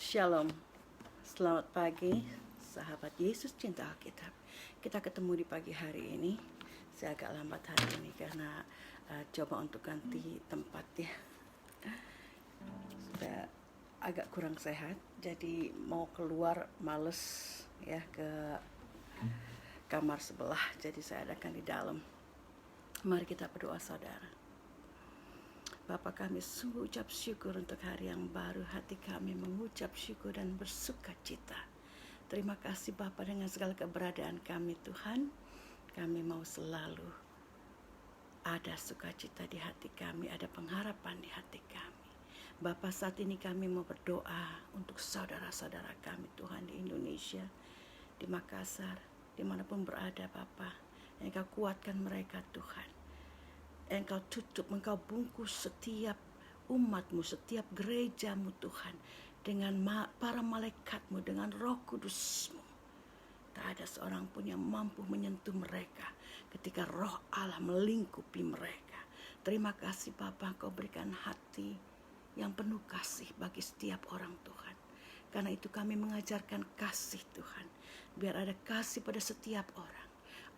Shalom, selamat pagi sahabat Yesus cinta Alkitab. Kita ketemu di pagi hari ini. Saya agak lambat hari ini karena coba untuk ganti tempat ya. Sudah agak kurang sehat, jadi mau keluar males ya ke kamar sebelah. Jadi saya adakan di dalam. Mari kita berdoa saudara. Bapa, kami sungguh ucap syukur untuk hari yang baru. Hati kami mengucap syukur dan bersuka cita. Terima kasih Bapa, dengan segala keberadaan kami Tuhan. Kami mau selalu ada sukacita di hati kami, ada pengharapan di hati kami. Bapa, saat ini kami mau berdoa untuk saudara-saudara kami Tuhan di Indonesia, di Makassar, dimanapun berada Bapa. Engkau kuatkan mereka Tuhan. Engkau tutup, engkau bungkus setiap umatmu, setiap gerejamu Tuhan, dengan para malaikatmu, dengan roh kudusmu. Tak ada seorang pun yang mampu menyentuh mereka ketika roh Allah melingkupi mereka. Terima kasih Bapa, Engkau berikan hati yang penuh kasih bagi setiap orang Tuhan. Karena itu kami mengajarkan kasih Tuhan, biar ada kasih pada setiap orang.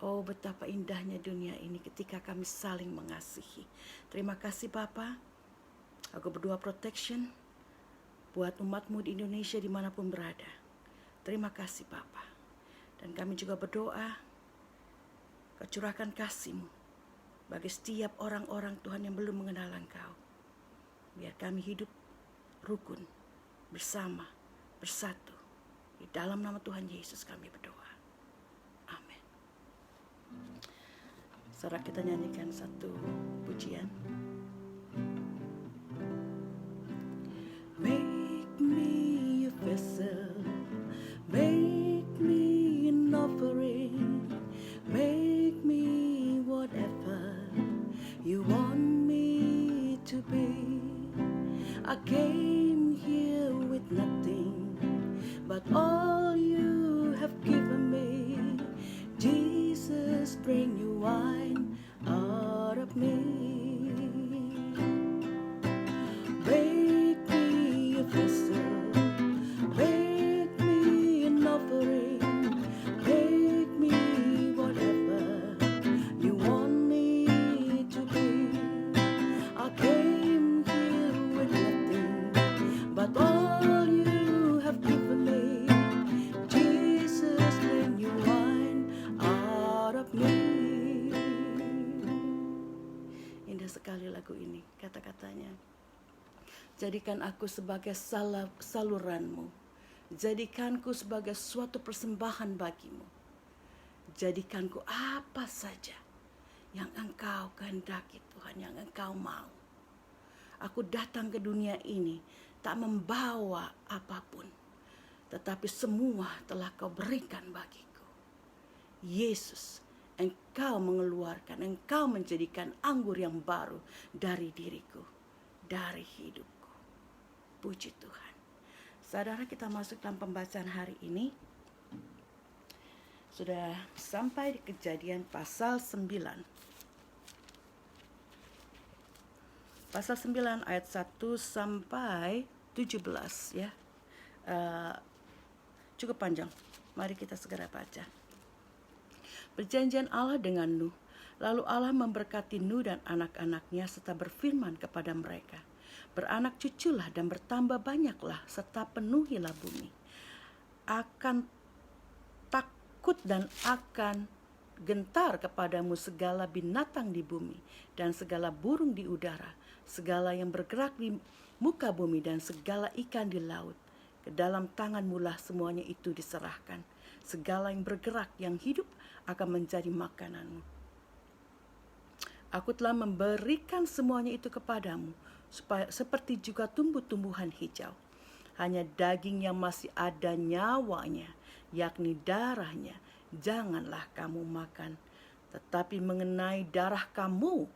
Oh, betapa indahnya dunia ini ketika kami saling mengasihi. Terima kasih Bapa. Aku berdoa protection buat umatmu di Indonesia dimanapun berada. Terima kasih Bapa. Dan kami juga berdoa, Kau curahkan kasih-Mu bagi setiap orang-orang Tuhan yang belum mengenal Engkau. Biar kami hidup rukun, bersama, bersatu. Di dalam nama Tuhan Yesus kami berdoa. Amin. Saudara, kita nyanyikan satu pujian. Make me a vessel, make me an offering, make me whatever you want me to be. I came here with nothing, but all you have given me. Jesus, bring your wine out of me. Make me a vessel, make me an offering, make me whatever you want me to be. I came here with nothing, but all you have given me. Jesus, bring your wine out of me. Indah sekali lagu ini, kata-katanya. Jadikan aku sebagai saluranmu, jadikanku sebagai suatu persembahan bagimu. Jadikanku apa saja yang Engkau kehendaki Tuhan, yang Engkau mau. Aku datang ke dunia ini tak membawa apapun, tetapi semua telah Kau berikan bagiku. Yesus, Engkau mengeluarkan, Engkau menjadikan anggur yang baru dari diriku, dari hidupku. Puji Tuhan. Saudara, kita masuk dalam pembacaan hari ini. Sudah sampai di Kejadian pasal 9. Pasal 9 ayat 1 sampai 17 ya. Cukup panjang. Mari kita segera baca. Perjanjian Allah dengan Nuh. Lalu Allah memberkati Nuh dan anak-anaknya serta berfirman kepada mereka, beranak cuculah dan bertambah banyaklah serta penuhilah bumi. Akan takut dan akan gentar kepadamu segala binatang di bumi dan segala burung di udara, segala yang bergerak di muka bumi dan segala ikan di laut. Ke dalam tanganmulah semuanya itu diserahkan. Segala yang bergerak yang hidup akan menjadi makananmu. Aku telah memberikan semuanya itu kepadamu, supaya seperti juga tumbuh-tumbuhan hijau. Hanya daging yang masih ada nyawanya, yakni darahnya, janganlah kamu makan. Tetapi mengenai darah kamu,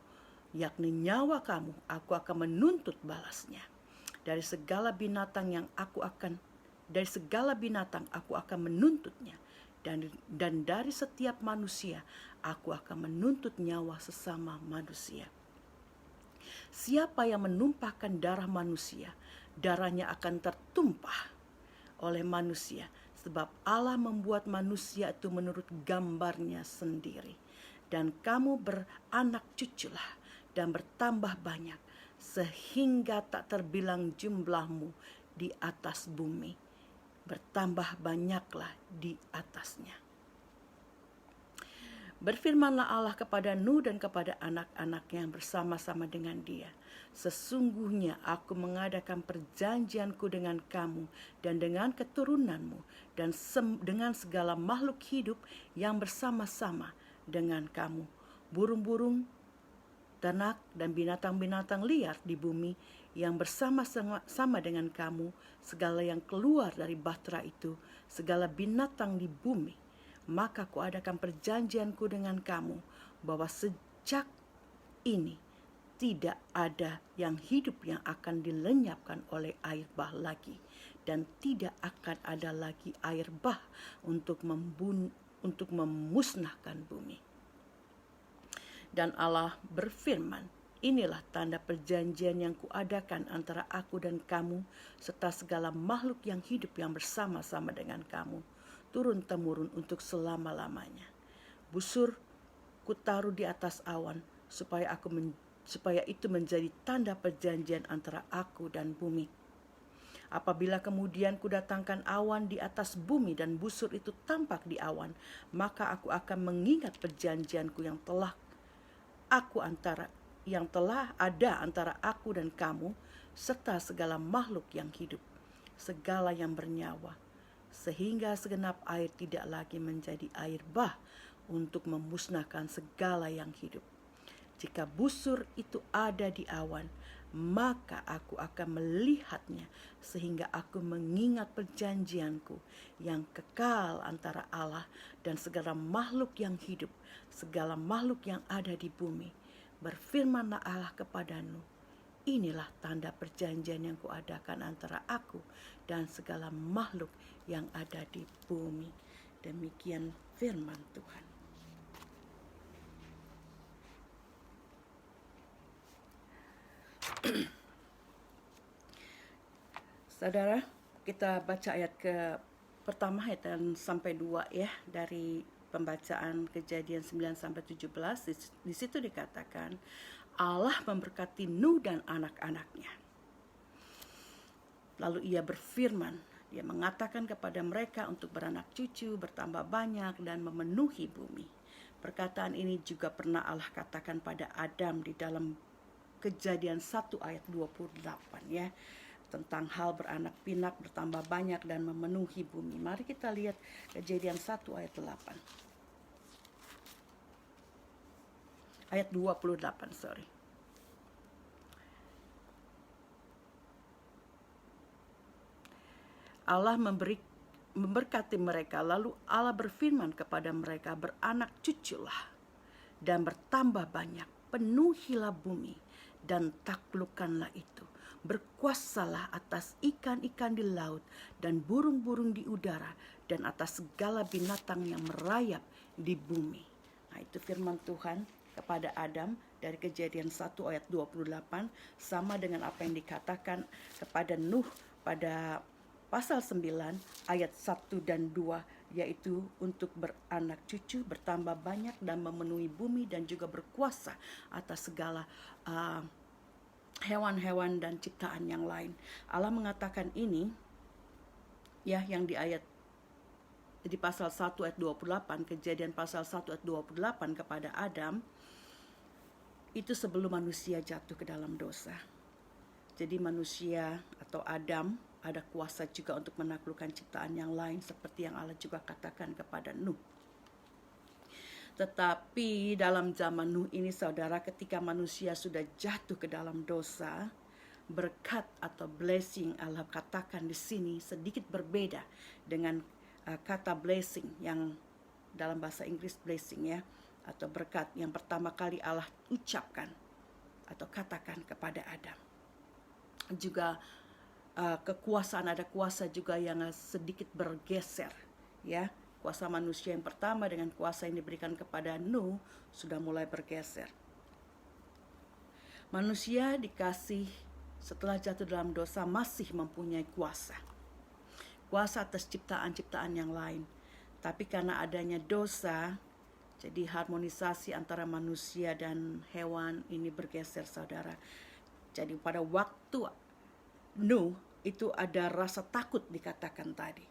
yakni nyawa kamu, aku akan menuntut balasnya. Dari segala binatang aku akan menuntutnya. Dan dari setiap manusia aku akan menuntut nyawa sesama manusia. Siapa yang menumpahkan darah manusia, darahnya akan tertumpah. oleh manusia, sebab Allah membuat manusia itu menurut gambarnya sendiri. Dan kamu beranak cuculah dan bertambah banyak, sehingga tak terbilang jumlahmu di atas bumi. Bertambah banyaklah di atasnya. Berfirmanlah Allah kepada Nuh dan kepada anak-anaknya yang bersama-sama dengan dia. Sesungguhnya aku mengadakan perjanjianku dengan kamu dan dengan keturunanmu dan dengan segala makhluk hidup yang bersama-sama dengan kamu. Burung-burung, ternak dan binatang-binatang liar di bumi yang bersama-sama dengan kamu, segala yang keluar dari bahtera itu, segala binatang di bumi. Maka kuadakan perjanjianku dengan kamu, bahwa sejak ini tidak ada yang hidup yang akan dilenyapkan oleh air bah lagi, dan tidak akan ada lagi air bah untuk memusnahkan bumi. Dan Allah berfirman, inilah tanda perjanjian yang kuadakan antara aku dan kamu, serta segala makhluk yang hidup yang bersama-sama dengan kamu, turun-temurun untuk selama-lamanya. Busur kutaruh di atas awan, supaya itu menjadi tanda perjanjian antara aku dan bumi. Apabila kemudian kudatangkan awan di atas bumi dan busur itu tampak di awan, maka aku akan mengingat perjanjianku yang telah ada antara aku dan kamu, serta segala makhluk yang hidup, segala yang bernyawa, sehingga segenap air tidak lagi menjadi air bah untuk memusnahkan segala yang hidup. Jika busur itu ada di awan, maka aku akan melihatnya, sehingga aku mengingat perjanjianku yang kekal antara Allah dan segala makhluk yang hidup, segala makhluk yang ada di bumi. Berfirmanlah Allah kepada Nuh, inilah tanda perjanjian yang kuadakan antara aku dan segala makhluk yang ada di bumi. Demikian firman Tuhan. Saudara, kita baca ayat pertama ayat sampai 2 ya, dari pembacaan Kejadian 9 sampai 17. Di situ dikatakan Allah memberkati Nuh dan anak-anaknya. Lalu ia berfirman, dia mengatakan kepada mereka untuk beranak cucu, bertambah banyak dan memenuhi bumi. Perkataan ini juga pernah Allah katakan pada Adam di dalam Kejadian 1 ayat 28 ya, tentang hal beranak pinak, bertambah banyak dan memenuhi bumi. Mari kita lihat Kejadian 1 ayat 8. Ayat 28, sorry. Allah memberkati mereka, lalu Allah berfirman kepada mereka, beranak cuculah dan bertambah banyak, penuhilah bumi dan taklukkanlah itu. Berkuasalah atas ikan-ikan di laut dan burung-burung di udara dan atas segala binatang yang merayap di bumi. Nah, itu firman Tuhan kepada Adam dari Kejadian 1 ayat 28, sama dengan apa yang dikatakan kepada Nuh pada pasal 9 ayat 1 dan 2, yaitu untuk beranak cucu, bertambah banyak dan memenuhi bumi, dan juga berkuasa atas segala hewan-hewan dan ciptaan yang lain. Allah mengatakan ini ya, yang di pasal 1 ayat 28, Kejadian pasal 1 ayat 28 kepada Adam, itu sebelum manusia jatuh ke dalam dosa. Jadi manusia atau Adam ada kuasa juga untuk menaklukkan ciptaan yang lain, seperti yang Allah juga katakan kepada Nuh. Tetapi dalam zaman Nuh ini, saudara, ketika manusia sudah jatuh ke dalam dosa, berkat atau blessing Allah katakan di sini sedikit berbeda dengan kata blessing yang dalam bahasa Inggris blessing ya, atau berkat yang pertama kali Allah ucapkan atau katakan kepada Adam. Juga kekuasaan, ada kuasa juga yang sedikit bergeser ya. Kuasa manusia yang pertama dengan kuasa yang diberikan kepada Nuh sudah mulai bergeser. Manusia dikasih setelah jatuh dalam dosa masih mempunyai kuasa. kuasa atas ciptaan-ciptaan yang lain. Tapi karena adanya dosa, jadi harmonisasi antara manusia dan hewan ini bergeser, saudara. Jadi pada waktu Nuh itu ada rasa takut dikatakan tadi.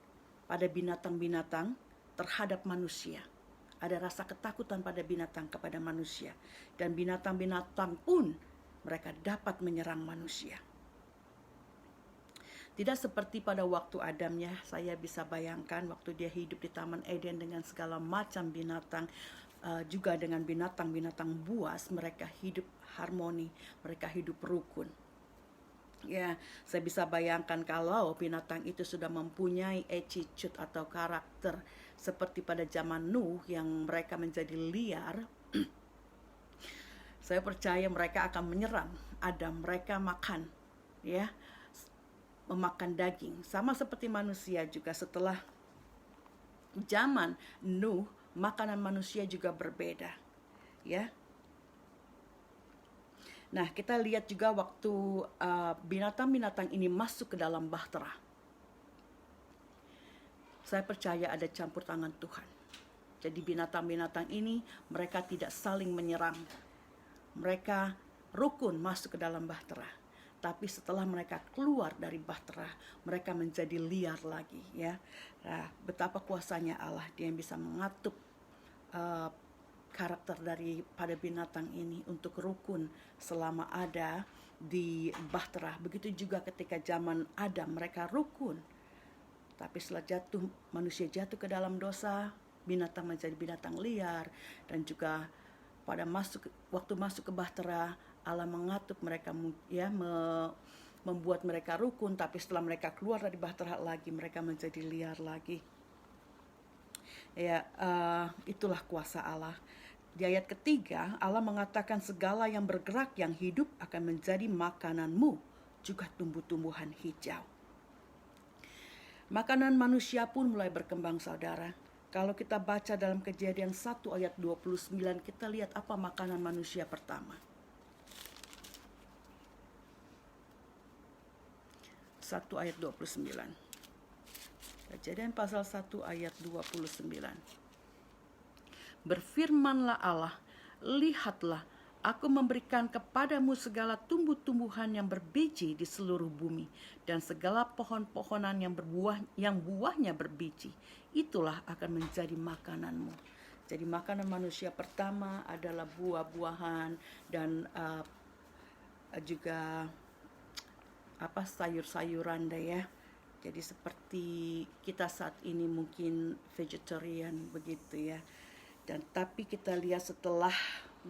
Pada binatang-binatang terhadap manusia. Ada rasa ketakutan pada binatang kepada manusia. Dan binatang-binatang pun mereka dapat menyerang manusia. Tidak seperti pada waktu Adam ya, saya bisa bayangkan waktu dia hidup di Taman Eden dengan segala macam binatang, juga dengan binatang-binatang buas, mereka hidup harmoni, mereka hidup rukun. Ya, saya bisa bayangkan kalau binatang itu sudah mempunyai attitude atau karakter seperti pada zaman Nuh yang mereka menjadi liar, saya percaya mereka akan menyerang Adam, mereka makan, ya, memakan daging. Sama seperti manusia juga setelah zaman Nuh, makanan manusia juga berbeda. Ya. Nah, kita lihat juga waktu binatang-binatang ini masuk ke dalam bahtera. Saya percaya ada campur tangan Tuhan. Jadi binatang-binatang ini mereka tidak saling menyerang. Mereka rukun masuk ke dalam bahtera. Tapi setelah mereka keluar dari bahtera, mereka menjadi liar lagi, ya. Nah, betapa kuasanya Allah, Dia yang bisa mengatur karakter daripada binatang ini untuk rukun selama ada di bahtera. Begitu juga ketika zaman Adam, mereka rukun. Tapi setelah manusia jatuh ke dalam dosa, binatang menjadi binatang liar, dan juga pada waktu masuk ke bahtera, Allah mengatur mereka, ya, membuat mereka rukun, tapi setelah mereka keluar dari bahtera lagi, mereka menjadi liar lagi. Ya, itulah kuasa Allah. Di ayat ketiga, Allah mengatakan segala yang bergerak, yang hidup akan menjadi makananmu, juga tumbuh-tumbuhan hijau. Makanan manusia pun mulai berkembang, saudara. Kalau kita baca dalam Kejadian 1 ayat 29, kita lihat apa makanan manusia pertama. 1 ayat 29. Kejadian pasal 1 ayat 29. Berfirmanlah Allah, lihatlah, aku memberikan kepadamu segala tumbuh-tumbuhan yang berbiji di seluruh bumi, dan segala pohon-pohonan yang buahnya berbiji. Itulah akan menjadi makananmu. Jadi makanan manusia pertama adalah buah-buahan dan juga sayur-sayuran deh ya. Jadi seperti kita saat ini mungkin vegetarian begitu ya. Dan tapi kita lihat setelah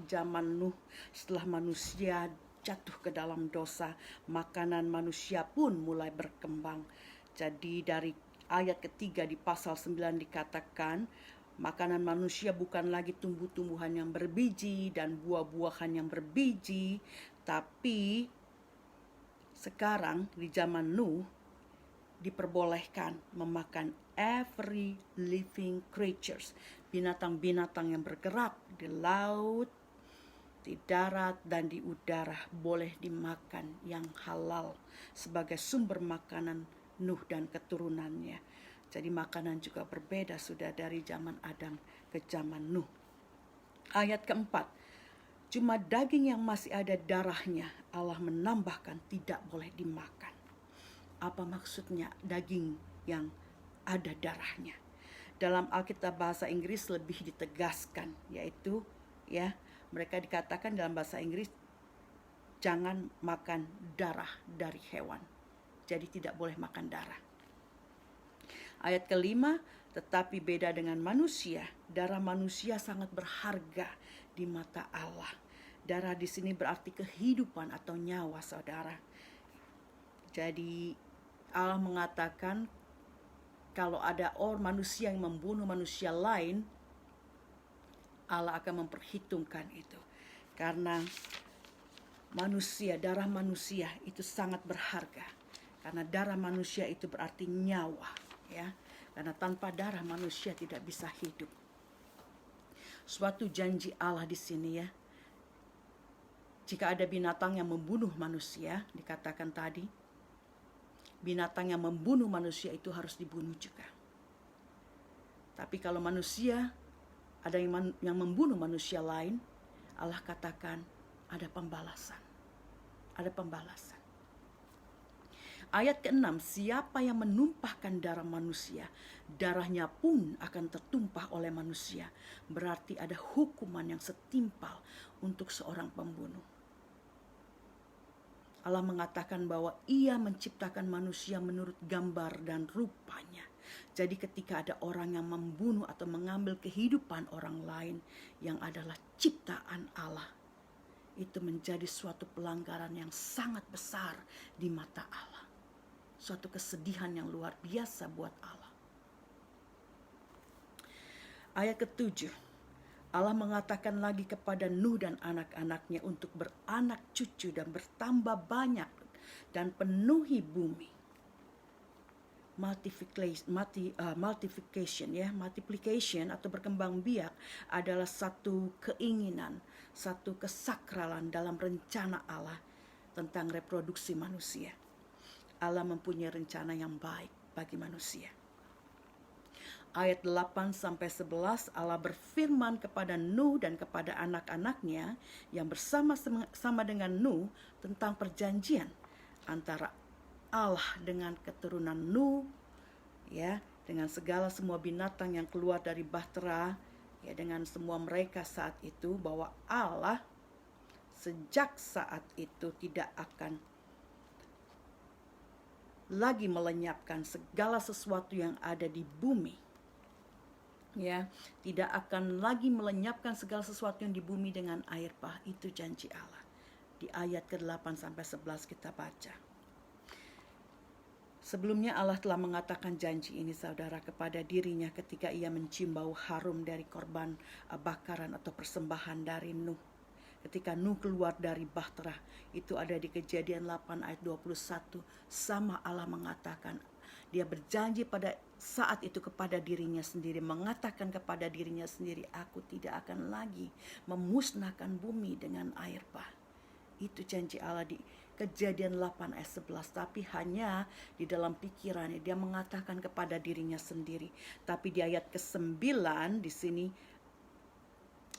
zaman Nuh, setelah manusia jatuh ke dalam dosa, makanan manusia pun mulai berkembang. Jadi dari ayat ketiga di pasal 9 dikatakan, makanan manusia bukan lagi tumbuh-tumbuhan yang berbiji dan buah-buahan yang berbiji, tapi sekarang di zaman Nuh diperbolehkan memakan every living creatures, binatang-binatang yang bergerak di laut, di darat, dan di udara boleh dimakan yang halal sebagai sumber makanan Nuh dan keturunannya. Jadi makanan juga berbeda sudah dari zaman Adam ke zaman Nuh. Ayat keempat, cuma daging yang masih ada darahnya Allah menambahkan tidak boleh dimakan. Apa maksudnya daging yang ada darahnya? Dalam Alkitab bahasa Inggris lebih ditegaskan, yaitu ya, mereka dikatakan dalam bahasa Inggris jangan makan darah dari hewan. Jadi tidak boleh makan darah. Ayat kelima, tetapi beda dengan manusia, darah manusia sangat berharga di mata Allah. Darah di sini berarti kehidupan atau nyawa, saudara. Jadi Allah mengatakan kalau ada manusia yang membunuh manusia lain, Allah akan memperhitungkan itu. Karena darah manusia itu sangat berharga. Karena darah manusia itu berarti nyawa, ya. Karena tanpa darah manusia tidak bisa hidup. Suatu janji Allah di sini ya. Jika ada binatang yang membunuh manusia, dikatakan tadi, binatang yang membunuh manusia itu harus dibunuh juga. Tapi kalau manusia ada yang membunuh manusia lain, Allah katakan ada pembalasan. Ada pembalasan. Ayat ke-6, siapa yang menumpahkan darah manusia, darahnya pun akan tertumpah oleh manusia. Berarti ada hukuman yang setimpal untuk seorang pembunuh. Allah mengatakan bahwa ia menciptakan manusia menurut gambar dan rupanya. Jadi ketika ada orang yang membunuh atau mengambil kehidupan orang lain yang adalah ciptaan Allah, itu menjadi suatu pelanggaran yang sangat besar di mata Allah. Suatu kesedihan yang luar biasa buat Allah. Ayat ke-7, Allah mengatakan lagi kepada Nuh dan anak-anaknya untuk beranak cucu dan bertambah banyak dan penuhi bumi. Multiplication atau berkembang biak adalah satu keinginan, satu kesakralan dalam rencana Allah tentang reproduksi manusia. Allah mempunyai rencana yang baik bagi manusia. Ayat 8-11 Allah berfirman kepada Nuh dan kepada anak-anaknya yang bersama-sama dengan Nuh tentang perjanjian antara Allah dengan keturunan Nuh, ya, dengan segala semua binatang yang keluar dari bahtera, ya, dengan semua mereka saat itu, bahwa Allah sejak saat itu tidak akan lagi melenyapkan segala sesuatu yang ada di bumi. Ya, tidak akan lagi melenyapkan segala sesuatu yang di bumi dengan air bah. Itu janji Allah. Di ayat ke-8-11 kita baca. Sebelumnya Allah telah mengatakan janji ini, saudara, kepada dirinya ketika ia mencium bau harum dari korban bakaran atau persembahan dari Nuh. Ketika Nuh keluar dari bahtera, itu ada di Kejadian 8 ayat 21. Sama Allah mengatakan, dia berjanji pada saat itu kepada dirinya sendiri, mengatakan kepada dirinya sendiri, aku tidak akan lagi memusnahkan bumi dengan air bah. Itu janji Allah di Kejadian 8 ayat 11. Tapi hanya di dalam pikirannya, dia mengatakan kepada dirinya sendiri. Tapi di ayat ke-9 di sini,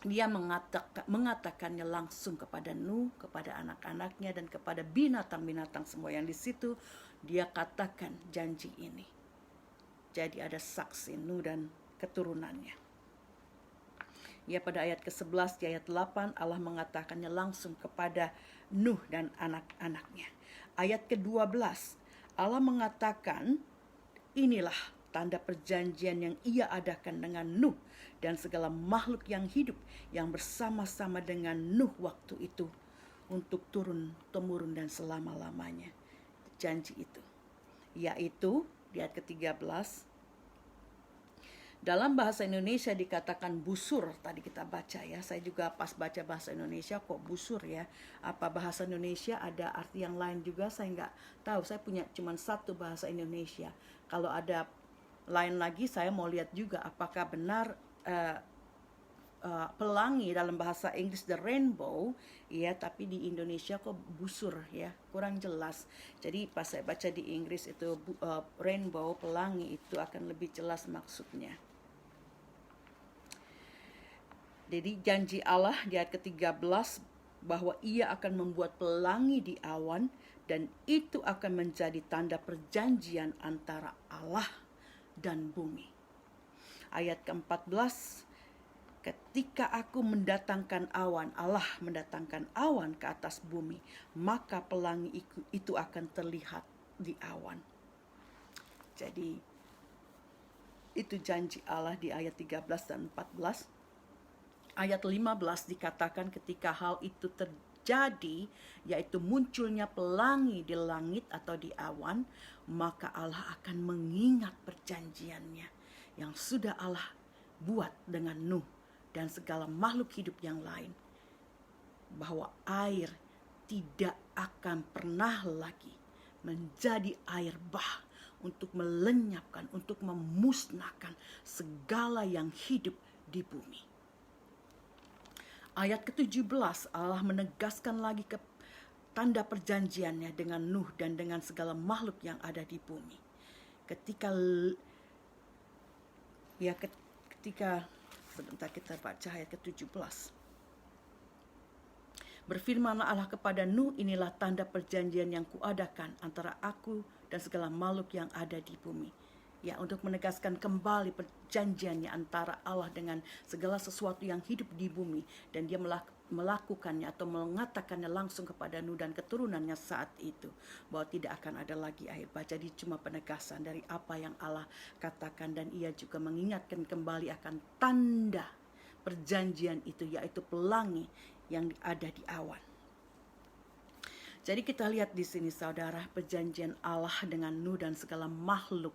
dia mengatakannya langsung kepada Nuh, kepada anak-anaknya, dan kepada binatang-binatang semua yang di situ. Dia katakan janji ini. Jadi ada saksi Nuh dan keturunannya. Ya, pada ayat ke-11 di ayat 8 Allah mengatakannya langsung kepada Nuh dan anak-anaknya. Ayat ke-12 Allah mengatakan, inilah tanda perjanjian yang ia adakan dengan Nuh dan segala makhluk yang hidup yang bersama-sama dengan Nuh waktu itu untuk turun-temurun dan selama-lamanya. Janji itu, yaitu di ayat ke-13, dalam bahasa Indonesia dikatakan busur. Tadi kita baca ya, saya juga pas baca bahasa Indonesia kok busur ya. Apa bahasa Indonesia ada arti yang lain juga, saya nggak tahu. Saya punya cuma satu bahasa Indonesia. Kalau ada lain lagi saya mau lihat juga apakah benar pelangi dalam bahasa Inggris the rainbow ya, tapi di Indonesia kok busur ya, kurang jelas. Jadi pas saya baca di Inggris itu rainbow, pelangi, itu akan lebih jelas maksudnya. Jadi janji Allah di ayat ke-13 bahwa ia akan membuat pelangi di awan dan itu akan menjadi tanda perjanjian antara Allah dan bumi. Ayat ke-14, ketika aku mendatangkan awan, Allah mendatangkan awan ke atas bumi, maka pelangi itu akan terlihat di awan. Jadi itu janji Allah di ayat 13 dan 14. Ayat 15 dikatakan ketika hal itu terjadi, yaitu munculnya pelangi di langit atau di awan, maka Allah akan mengingat perjanjiannya yang sudah Allah buat dengan Nuh dan segala makhluk hidup yang lain, bahwa air tidak akan pernah lagi menjadi air bah untuk melenyapkan, untuk memusnahkan segala yang hidup di bumi. Ayat ke-17 Allah menegaskan lagi tanda perjanjiannya dengan Nuh dan dengan segala makhluk yang ada di bumi. Ketika sebentar kita baca ayat ke-17. Berfirmanlah Allah kepada Nuh, inilah tanda perjanjian yang kuadakan antara aku dan segala makhluk yang ada di bumi. Ya, untuk menegaskan kembali perjanjiannya antara Allah dengan segala sesuatu yang hidup di bumi. Dan dia melakukannya atau mengatakannya langsung kepada Nuh dan keturunannya saat itu. Bahwa tidak akan ada lagi air bah. Jadi cuma penegasan dari apa yang Allah katakan. Dan ia juga mengingatkan kembali akan tanda perjanjian itu, yaitu pelangi yang ada di awan. Jadi kita lihat di sini saudara, perjanjian Allah dengan Nuh dan segala makhluk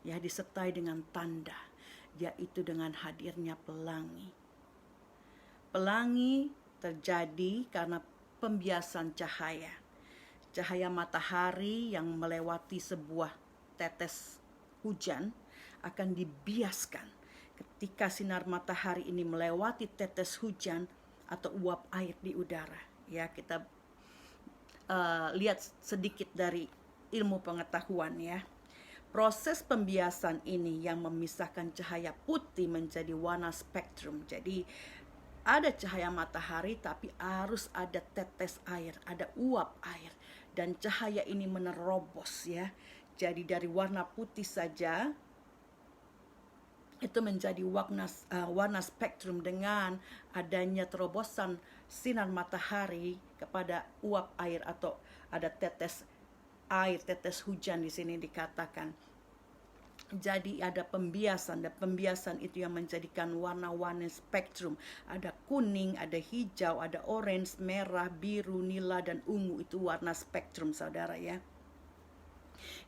ya disertai dengan tanda, yaitu dengan hadirnya pelangi. Pelangi terjadi karena pembiasan cahaya. Cahaya matahari yang melewati sebuah tetes hujan akan dibiaskan ketika sinar matahari ini melewati tetes hujan atau uap air di udara. Ya, kita lihat sedikit dari ilmu pengetahuan ya. Proses pembiasan ini yang memisahkan cahaya putih menjadi warna spektrum. Jadi ada cahaya matahari tapi harus ada tetes air, ada uap air. Dan cahaya ini menerobos ya. Jadi dari warna putih saja itu menjadi warna spektrum dengan adanya terobosan sinar matahari kepada uap air atau ada tetes air, tetes hujan di sini dikatakan. Jadi ada pembiasan, dan pembiasan itu yang menjadikan warna-warni spektrum. Ada kuning, ada hijau, ada orange, merah, biru, nila, dan ungu. Itu warna spektrum saudara ya.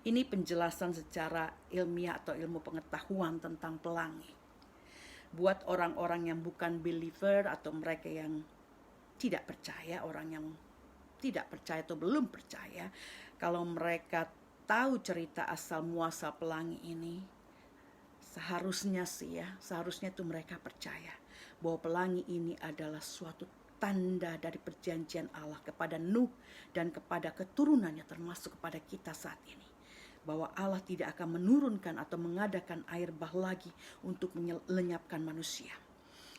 Ini penjelasan secara ilmiah atau ilmu pengetahuan tentang pelangi. Buat orang-orang yang bukan believer atau mereka yang tidak percaya, orang yang tidak percaya atau belum percaya, kalau mereka tahu cerita asal muasal pelangi ini, seharusnya itu mereka percaya bahwa pelangi ini adalah suatu tanda dari perjanjian Allah kepada Nuh dan kepada keturunannya, termasuk kepada kita saat ini. Bahwa Allah tidak akan menurunkan atau mengadakan air bah lagi untuk melenyapkan manusia.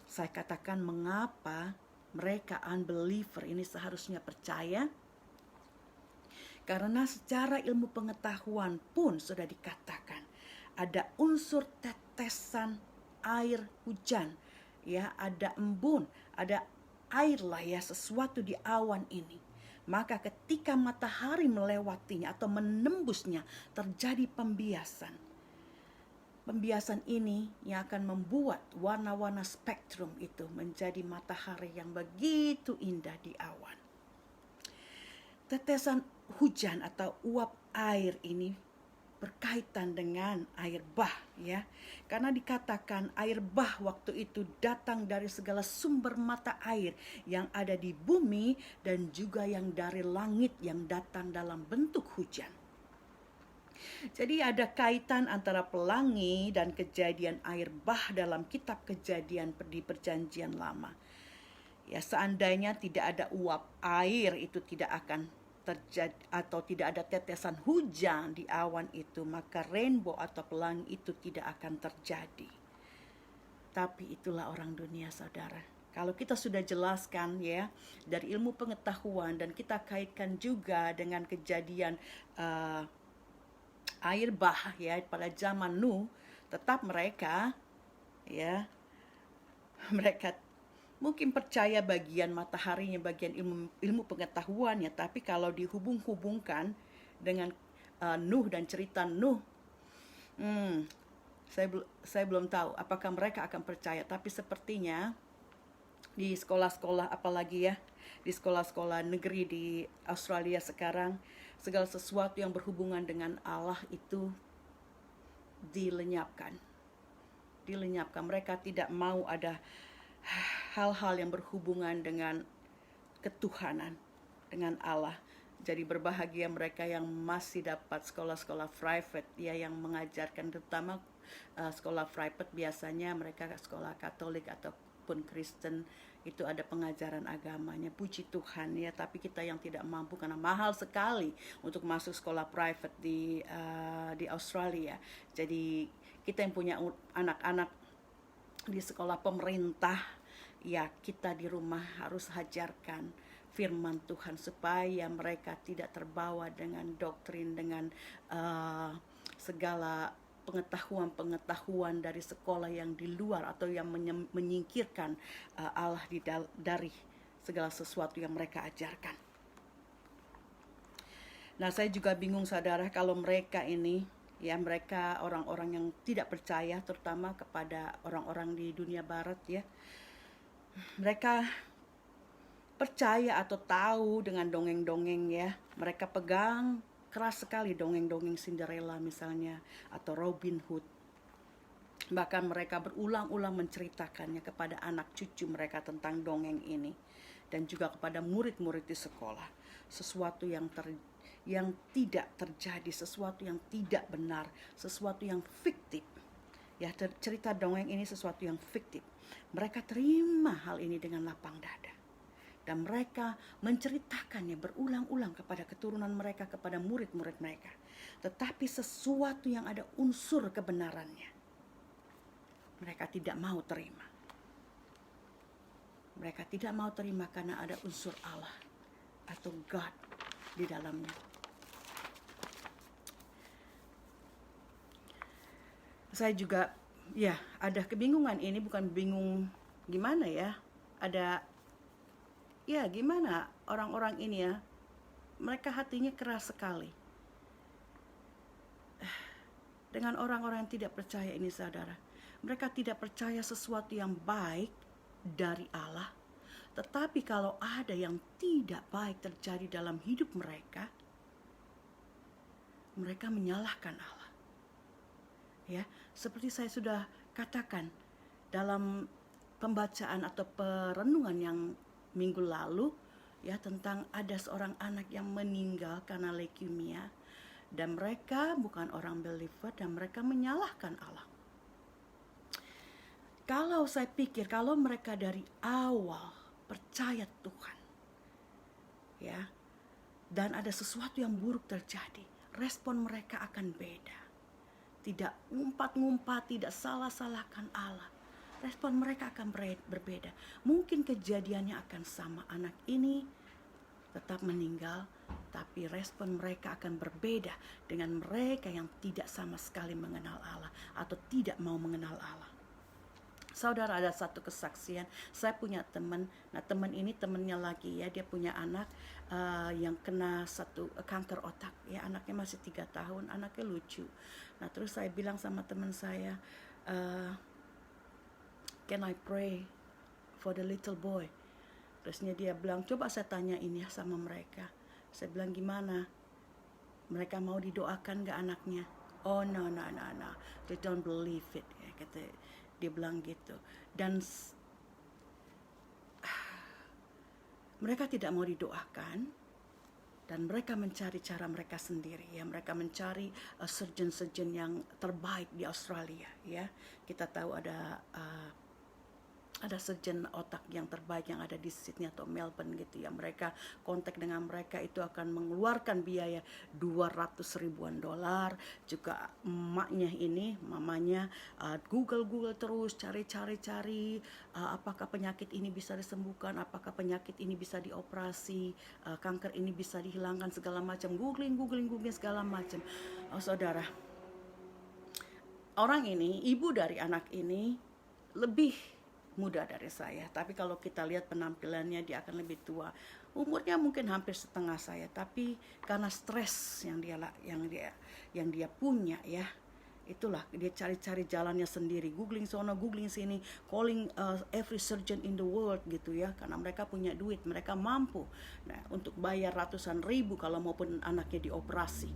Saya katakan mengapa mereka unbeliever ini seharusnya percaya. Karena secara ilmu pengetahuan pun sudah dikatakan ada unsur tetesan air hujan. Ya, ada embun, ada air lah ya, sesuatu di awan ini. Maka ketika matahari melewatinya atau menembusnya, terjadi pembiasan. Pembiasan ini yang akan membuat warna-warna spektrum itu menjadi matahari yang begitu indah di awan. Tetesan hujan atau uap air ini berkaitan dengan air bah ya. Karena dikatakan air bah waktu itu datang dari segala sumber mata air yang ada di bumi dan juga yang dari langit yang datang dalam bentuk hujan. Jadi ada kaitan antara pelangi dan kejadian air bah dalam kitab Kejadian di Perjanjian Lama. Ya, seandainya tidak ada uap air itu tidak akan terjadi atau tidak ada tetesan hujan di awan itu, maka rainbow atau pelangi itu tidak akan terjadi. Tapi itulah orang dunia saudara. Kalau kita sudah jelaskan ya dari ilmu pengetahuan dan kita kaitkan juga dengan kejadian air bah ya pada zaman Nuh, tetap mereka mungkin percaya bagian mataharinya, bagian ilmu pengetahuannya, tapi kalau dihubung-hubungkan dengan Nuh dan cerita Nuh, saya belum tahu apakah mereka akan percaya. Tapi sepertinya di sekolah-sekolah, apalagi ya di sekolah-sekolah negeri di Australia sekarang, segala sesuatu yang berhubungan dengan Allah itu dilenyapkan. Mereka tidak mau ada hal-hal yang berhubungan dengan ketuhanan, dengan Allah. Jadi berbahagia mereka yang masih dapat sekolah-sekolah private ya, yang mengajarkan, terutama sekolah private biasanya mereka sekolah Katolik ataupun Kristen itu ada pengajaran agamanya, puji Tuhan ya. Tapi kita yang tidak mampu karena mahal sekali untuk masuk sekolah private di Australia. Jadi kita yang punya anak-anak di sekolah pemerintah, ya kita di rumah harus ajarkan firman Tuhan supaya mereka tidak terbawa dengan doktrin, dengan segala pengetahuan dari sekolah yang di luar atau yang menyingkirkan Allah dari segala sesuatu yang mereka ajarkan. Nah, saya juga bingung saudara kalau mereka ini, ya mereka orang-orang yang tidak percaya, terutama kepada orang-orang di dunia barat ya. Mereka percaya atau tahu dengan dongeng-dongeng ya. Mereka pegang keras sekali dongeng-dongeng Cinderella misalnya, atau Robin Hood. Bahkan mereka berulang-ulang menceritakannya kepada anak cucu mereka tentang dongeng ini. Dan juga kepada murid-murid di sekolah. Sesuatu yang tidak terjadi, sesuatu yang tidak benar, sesuatu yang fiktif. Ya, cerita dongeng ini sesuatu yang fiktif. Mereka terima hal ini dengan lapang dada. Dan mereka menceritakannya berulang-ulang kepada keturunan mereka, kepada murid-murid mereka. Tetapi sesuatu yang ada unsur kebenarannya, mereka tidak mau terima. Mereka tidak mau terima karena ada unsur Allah atau God di dalamnya. Saya juga ya ada kebingungan ini, bukan bingung gimana ya. Ada ya gimana orang-orang ini ya, mereka hatinya keras sekali dengan orang-orang yang tidak percaya ini saudara. Mereka tidak percaya sesuatu yang baik dari Allah. Tetapi kalau ada yang tidak baik terjadi dalam hidup mereka, mereka menyalahkan Allah. Ya, seperti saya sudah katakan dalam pembacaan atau perenungan yang minggu lalu ya, tentang ada seorang anak yang meninggal karena leukemia, dan mereka bukan orang believer dan mereka menyalahkan Allah. Kalau saya pikir kalau mereka dari awal percaya Tuhan ya, dan ada sesuatu yang buruk terjadi, respon mereka akan beda. Tidak ngumpat-ngumpat, tidak salah-salahkan Allah. Respon mereka akan berbeda. Mungkin kejadiannya akan sama. Anak ini tetap meninggal, tapi respon mereka akan berbeda dengan mereka yang tidak sama sekali mengenal Allah atau tidak mau mengenal Allah. Saudara, ada satu kesaksian. Saya punya teman. Nah, teman ini temannya lagi ya, dia punya anak yang kena kanker otak. Ya, anaknya masih 3 tahun, anaknya lucu. Nah, terus saya bilang sama teman saya, can I pray for the little boy? Terusnya dia bilang, coba saya tanya ini ya sama mereka. Saya bilang, gimana? Mereka mau didoakan gak anaknya? Oh no, they don't believe it. Ya, kata dia bilang gitu. Dan mereka tidak mau didoakan, dan mereka mencari cara mereka sendiri ya. Mereka mencari surgeon yang terbaik di Australia ya. Kita tahu ada surgeon otak yang terbaik yang ada di Sydney atau Melbourne gitu ya. Mereka kontak dengan mereka, itu akan mengeluarkan biaya $200,000. Juga mamanya Google terus cari apakah penyakit ini bisa disembuhkan, apakah penyakit ini bisa dioperasi, kanker ini bisa dihilangkan, segala macam, googling segala macam. Oh saudara, orang ini, ibu dari anak ini lebih muda dari saya, tapi kalau kita lihat penampilannya dia akan lebih tua. Umurnya mungkin hampir setengah saya, tapi karena stres yang dia punya ya, itulah dia cari-cari jalannya sendiri, googling sono, googling sini, calling every surgeon in the world gitu ya, karena mereka punya duit, mereka mampu untuk bayar ratusan ribu kalau maupun anaknya dioperasi.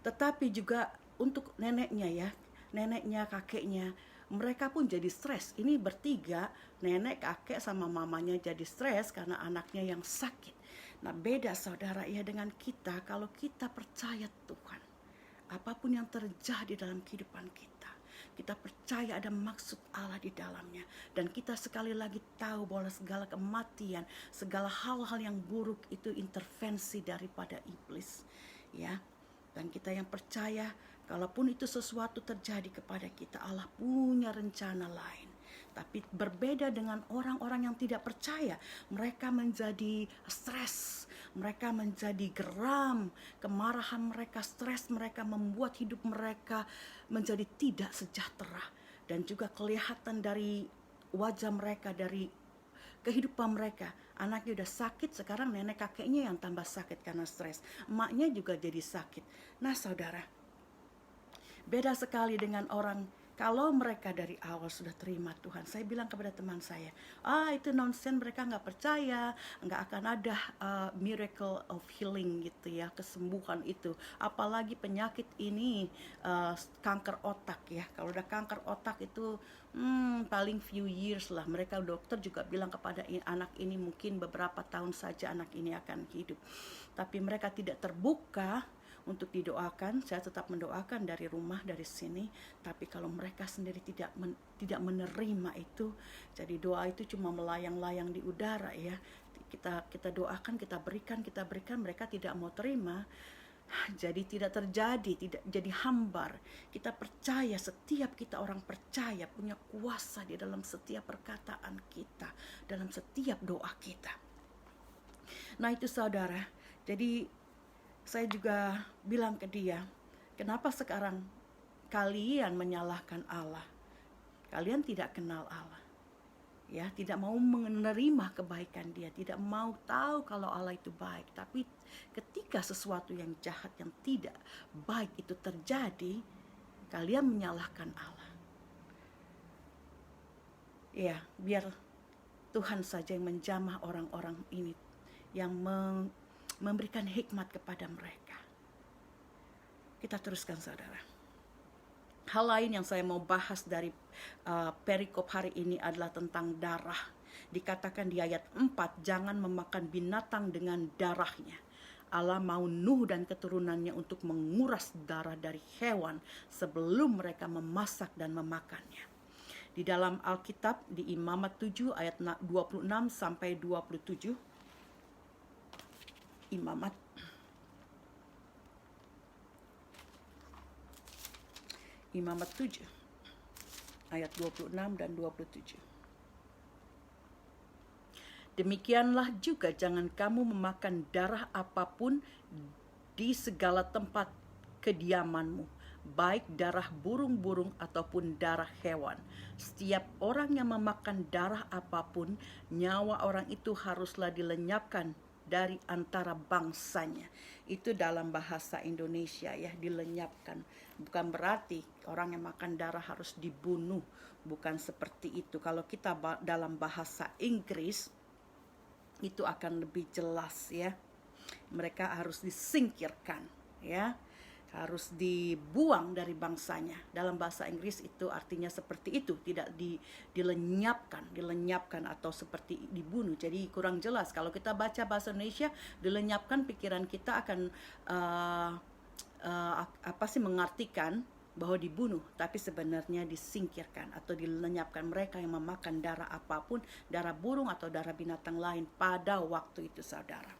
Tetapi juga untuk neneknya, kakeknya, mereka pun jadi stres. Ini bertiga, nenek, kakek, sama mamanya jadi stres karena anaknya yang sakit. Nah, beda saudara ya dengan kita. Kalau kita percaya Tuhan, apapun yang terjadi dalam kehidupan kita, Kita percaya ada maksud Allah di dalamnya. Dan kita sekali lagi tahu bahwa segala kematian, segala hal-hal yang buruk itu intervensi daripada iblis. Ya. Dan kita yang percaya, kalaupun itu sesuatu terjadi kepada kita, Allah punya rencana lain. Tapi berbeda dengan orang-orang yang tidak percaya. Mereka menjadi stres, mereka menjadi geram, kemarahan mereka, stres mereka membuat hidup mereka menjadi tidak sejahtera. Dan juga kelihatan dari wajah mereka, dari kehidupan mereka. Anaknya udah sakit, sekarang nenek kakeknya yang tambah sakit karena stres. Emaknya juga jadi sakit. Nah saudara, beda sekali dengan orang kalau mereka dari awal sudah terima Tuhan. Saya bilang kepada teman saya, itu nonsen, mereka nggak percaya, nggak akan ada miracle of healing gitu ya, kesembuhan itu. Apalagi penyakit ini kanker otak ya. Kalau udah kanker otak itu paling few years lah. Mereka dokter juga bilang kepada anak ini mungkin beberapa tahun saja anak ini akan hidup. Tapi mereka tidak terbuka untuk didoakan. Saya tetap mendoakan dari rumah, dari sini. Tapi kalau mereka sendiri tidak menerima itu, jadi doa itu cuma melayang-layang di udara ya. Kita doakan, kita berikan, mereka tidak mau terima. Jadi tidak terjadi, tidak jadi hambar. Kita percaya, setiap kita orang percaya punya kuasa di dalam setiap perkataan kita, dalam setiap doa kita. Nah itu saudara, jadi saya juga bilang ke dia, kenapa sekarang kalian menyalahkan Allah? Kalian tidak kenal Allah. Ya, tidak mau menerima kebaikan Dia, tidak mau tahu kalau Allah itu baik. Tapi ketika sesuatu yang jahat, yang tidak baik itu terjadi, kalian menyalahkan Allah. Ya, biar Tuhan saja yang menjamah orang-orang ini, yang memberikan hikmat kepada mereka. Kita teruskan saudara. Hal lain yang saya mau bahas dari perikop hari ini adalah tentang darah. Dikatakan di ayat 4, jangan memakan binatang dengan darahnya. Allah mau Nuh dan keturunannya untuk menguras darah dari hewan sebelum mereka memasak dan memakannya. Di dalam Alkitab di Imamat 7 ayat 26 sampai 27. Imamat Imamat 7 ayat 26 dan 27. Demikianlah juga jangan kamu memakan darah apapun di segala tempat kediamanmu, baik darah burung-burung ataupun darah hewan. Setiap orang yang memakan darah apapun, nyawa orang itu haruslah dilenyapkan dari antara bangsanya. Itu dalam bahasa Indonesia ya, dilenyapkan. Bukan berarti orang yang makan darah harus dibunuh, bukan seperti itu. Kalau kita dalam bahasa Inggris itu akan lebih jelas ya. Mereka harus disingkirkan ya, harus dibuang dari bangsanya. Dalam bahasa Inggris itu artinya seperti itu, tidak dilenyapkan atau seperti dibunuh. Jadi kurang jelas. Kalau kita baca bahasa Indonesia, dilenyapkan, pikiran kita akan mengartikan bahwa dibunuh, tapi sebenarnya disingkirkan atau dilenyapkan. Mereka yang memakan darah apapun, darah burung atau darah binatang lain pada waktu itu saudara.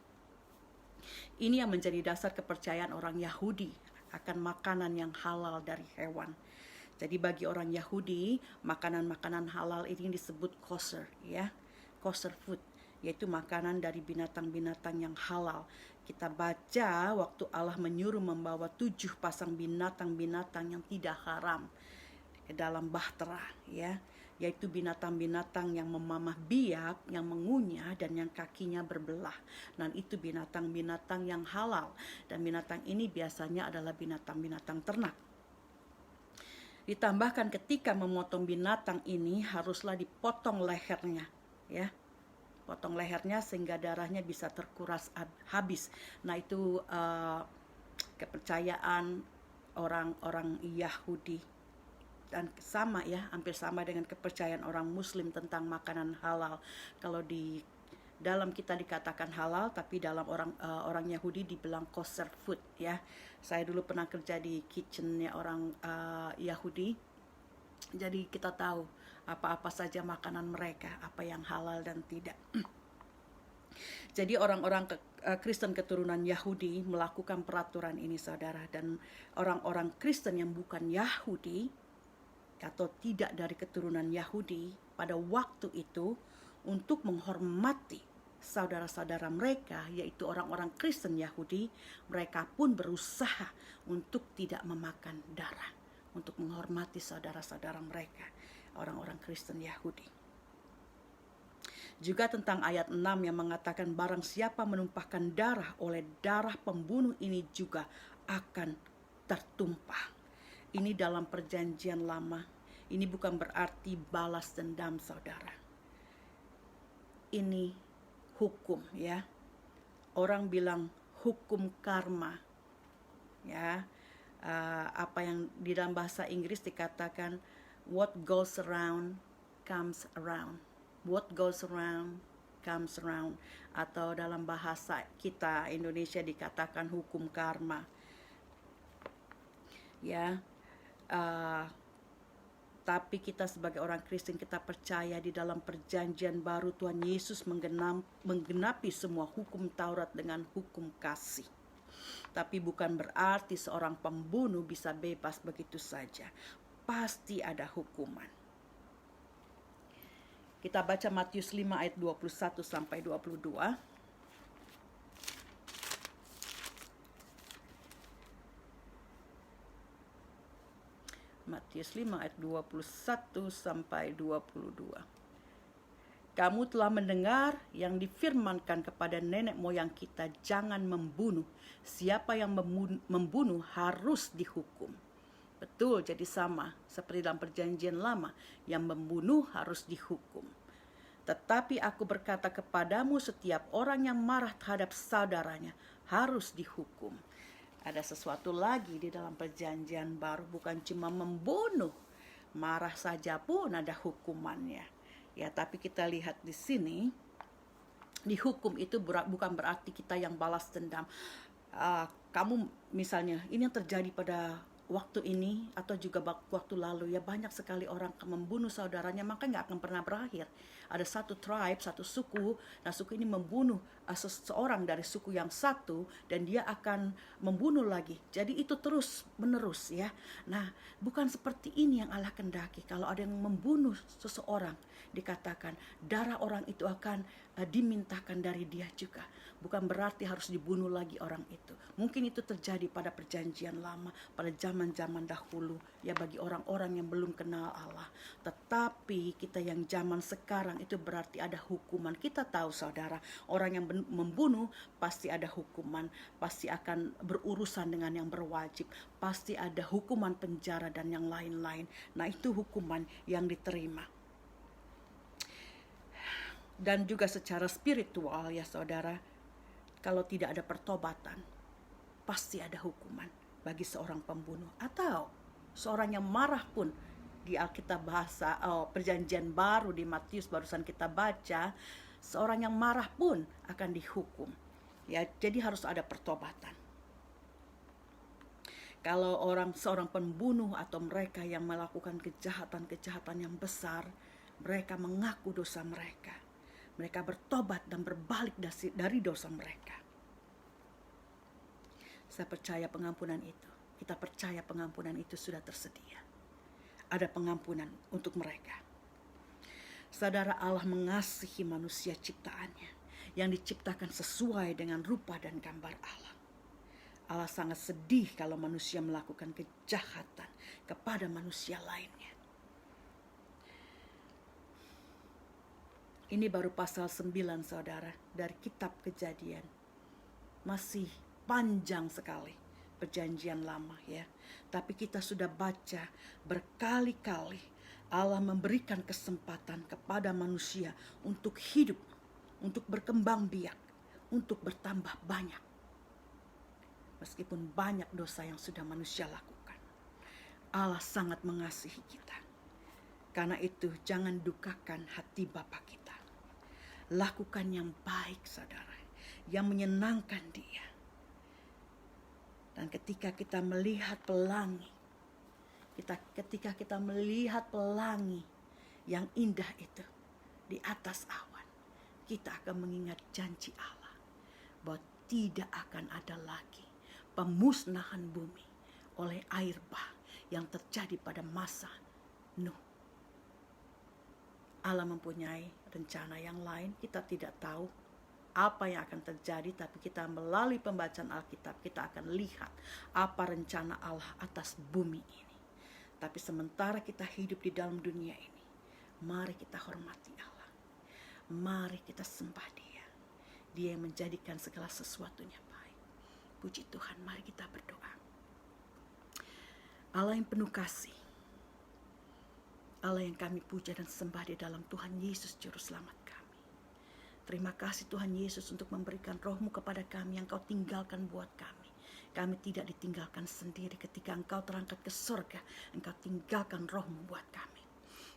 Ini yang menjadi dasar kepercayaan orang Yahudi akan makanan yang halal dari hewan. Jadi bagi orang Yahudi, makanan-makanan halal ini disebut kosher ya, kosher food, yaitu makanan dari binatang-binatang yang halal. Kita baca waktu Allah menyuruh membawa 7 pasang binatang-binatang yang tidak haram ke dalam bahtera ya, yaitu binatang-binatang yang memamah biak, yang mengunyah, dan yang kakinya berbelah. Dan itu binatang-binatang yang halal. Dan binatang ini biasanya adalah binatang-binatang ternak. Ditambahkan ketika memotong binatang ini haruslah dipotong lehernya ya. Potong lehernya sehingga darahnya bisa terkuras habis. Nah itu kepercayaan orang-orang Yahudi. Dan sama ya, hampir sama dengan kepercayaan orang Muslim tentang makanan halal. Kalau di dalam kita dikatakan halal, tapi dalam orang Yahudi dibilang kosher food ya. Saya dulu pernah kerja di kitchennya orang Yahudi. Jadi kita tahu apa-apa saja makanan mereka, apa yang halal dan tidak. Jadi orang-orang Kristen keturunan Yahudi melakukan peraturan ini, saudara. Dan orang-orang Kristen yang bukan Yahudi atau tidak dari keturunan Yahudi pada waktu itu, untuk menghormati saudara-saudara mereka, yaitu orang-orang Kristen Yahudi, mereka pun berusaha untuk tidak memakan darah, untuk menghormati saudara-saudara mereka, orang-orang Kristen Yahudi. Juga tentang ayat 6 yang mengatakan barang siapa menumpahkan darah, oleh darah pembunuh ini juga akan tertumpah. Ini dalam perjanjian lama. Ini bukan berarti balas dendam, saudara. Ini hukum, ya. Orang bilang hukum karma, ya. Apa yang di dalam bahasa Inggris dikatakan what goes around comes around. What goes around comes around. Atau dalam bahasa kita Indonesia dikatakan hukum karma, ya. Tapi kita sebagai orang Kristen, kita percaya di dalam perjanjian baru Tuhan Yesus menggenapi semua hukum Taurat dengan hukum kasih. Tapi bukan berarti seorang pembunuh bisa bebas begitu saja. Pasti ada hukuman. Kita baca Matius 5 ayat 21 sampai 22. Matius 5 ayat 21 sampai 22. Kamu telah mendengar yang difirmankan kepada nenek moyang kita, jangan membunuh. Siapa yang membunuh harus dihukum. Betul, jadi sama seperti dalam perjanjian lama, yang membunuh harus dihukum. Tetapi aku berkata kepadamu, setiap orang yang marah terhadap saudaranya harus dihukum. Ada sesuatu lagi di dalam perjanjian baru, bukan cuma membunuh, marah saja pun ada hukumannya. Ya, tapi kita lihat di sini, dihukum itu bukan berarti kita yang balas dendam. Kamu misalnya, ini yang terjadi pada waktu ini atau juga waktu lalu, ya, banyak sekali orang membunuh saudaranya, maka nggak akan pernah berakhir. Ada satu tribe, satu suku, nah suku ini membunuh seseorang dari suku yang satu, dan dia akan membunuh lagi. Jadi itu terus menerus, ya. Nah, bukan seperti ini yang Allah kendaki. Kalau ada yang membunuh seseorang, dikatakan darah orang itu akan dimintakan dari dia juga. Bukan berarti harus dibunuh lagi orang itu. Mungkin itu terjadi pada perjanjian lama, pada zaman-zaman dahulu, ya, bagi orang-orang yang belum kenal Allah. Tetapi kita yang zaman sekarang itu berarti ada hukuman. Kita tahu, saudara, orang yang membunuh pasti ada hukuman, pasti akan berurusan dengan yang berwajib, pasti ada hukuman penjara dan yang lain-lain. Nah, itu hukuman yang diterima. Dan juga secara spiritual, ya saudara, kalau tidak ada pertobatan, pasti ada hukuman bagi seorang pembunuh. Atau seorang yang marah pun, di Alkitab bahasa perjanjian baru di Matius barusan kita baca, seorang yang marah pun akan dihukum. Ya, jadi harus ada pertobatan. Kalau seorang pembunuh atau mereka yang melakukan kejahatan-kejahatan yang besar, mereka mengaku dosa mereka. Mereka bertobat dan berbalik dari dosa mereka. Saya percaya pengampunan itu. Kita percaya pengampunan itu sudah tersedia. Ada pengampunan untuk mereka. Saudara, Allah mengasihi manusia ciptaannya yang diciptakan sesuai dengan rupa dan gambar Allah. Allah sangat sedih kalau manusia melakukan kejahatan kepada manusia lainnya. Ini baru pasal 9, saudara, dari kitab Kejadian. Masih panjang sekali perjanjian lama, ya. Tapi kita sudah baca berkali-kali Allah memberikan kesempatan kepada manusia untuk hidup, untuk berkembang biak, untuk bertambah banyak. Meskipun banyak dosa yang sudah manusia lakukan, Allah sangat mengasihi kita. Karena itu jangan dukakan hati Bapa kita. Lakukan yang baik, saudara, yang menyenangkan Dia. Dan ketika kita melihat pelangi Ketika kita melihat pelangi yang indah itu di atas awan, kita akan mengingat janji Allah bahwa tidak akan ada lagi pemusnahan bumi oleh air bah yang terjadi pada masa Nuh. Allah mempunyai rencana yang lain, kita tidak tahu apa yang akan terjadi, tapi kita melalui pembacaan Alkitab kita akan lihat apa rencana Allah atas bumi ini. Tapi sementara kita hidup di dalam dunia ini, mari kita hormati Allah. Mari kita sembah Dia. Dia yang menjadikan segala sesuatunya baik. Puji Tuhan, mari kita berdoa. Allah yang penuh kasih, Allah yang kami puja dan sembah di dalam Tuhan Yesus Juru Selamat kami. Terima kasih Tuhan Yesus untuk memberikan roh-Mu kepada kami yang Kau tinggalkan buat kami. Kami tidak ditinggalkan sendiri ketika Engkau terangkat ke surga. Engkau tinggalkan roh-Mu buat kami.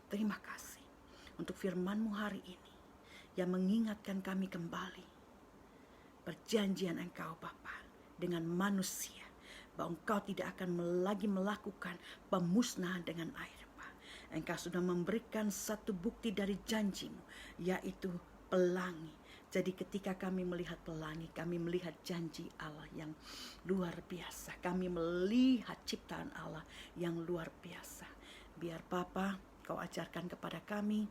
Terima kasih untuk firman-Mu hari ini yang mengingatkan kami kembali perjanjian Engkau Bapa dengan manusia, bahwa Engkau tidak akan lagi melakukan pemusnahan dengan air. Engkau sudah memberikan satu bukti dari janji-Mu, yaitu pelangi. Jadi ketika kami melihat pelangi, kami melihat janji Allah yang luar biasa. Kami melihat ciptaan Allah yang luar biasa. Biar Bapa, Kau ajarkan kepada kami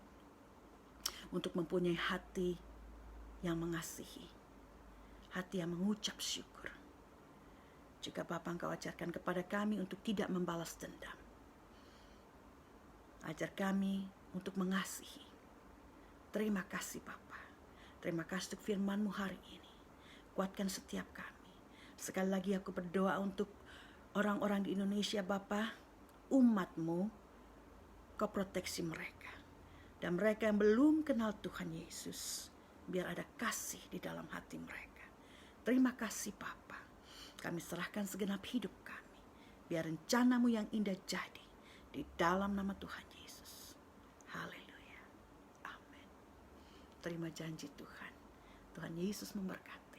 untuk mempunyai hati yang mengasihi, hati yang mengucap syukur. Juga Bapa, Engkau ajarkan kepada kami untuk tidak membalas dendam. Ajar kami untuk mengasihi. Terima kasih Bapa. Terima kasih untuk firman-Mu hari ini. Kuatkan setiap kami. Sekali lagi aku berdoa untuk orang-orang di Indonesia Bapa. Umat-Mu, Kau proteksi mereka. Dan mereka yang belum kenal Tuhan Yesus, biar ada kasih di dalam hati mereka. Terima kasih Bapa. Kami serahkan segenap hidup kami. Biar rencana-Mu yang indah jadi. Di dalam nama Tuhan Yesus. Haleluya. Amin. Terima janji Tuhan. Tuhan Yesus memberkati.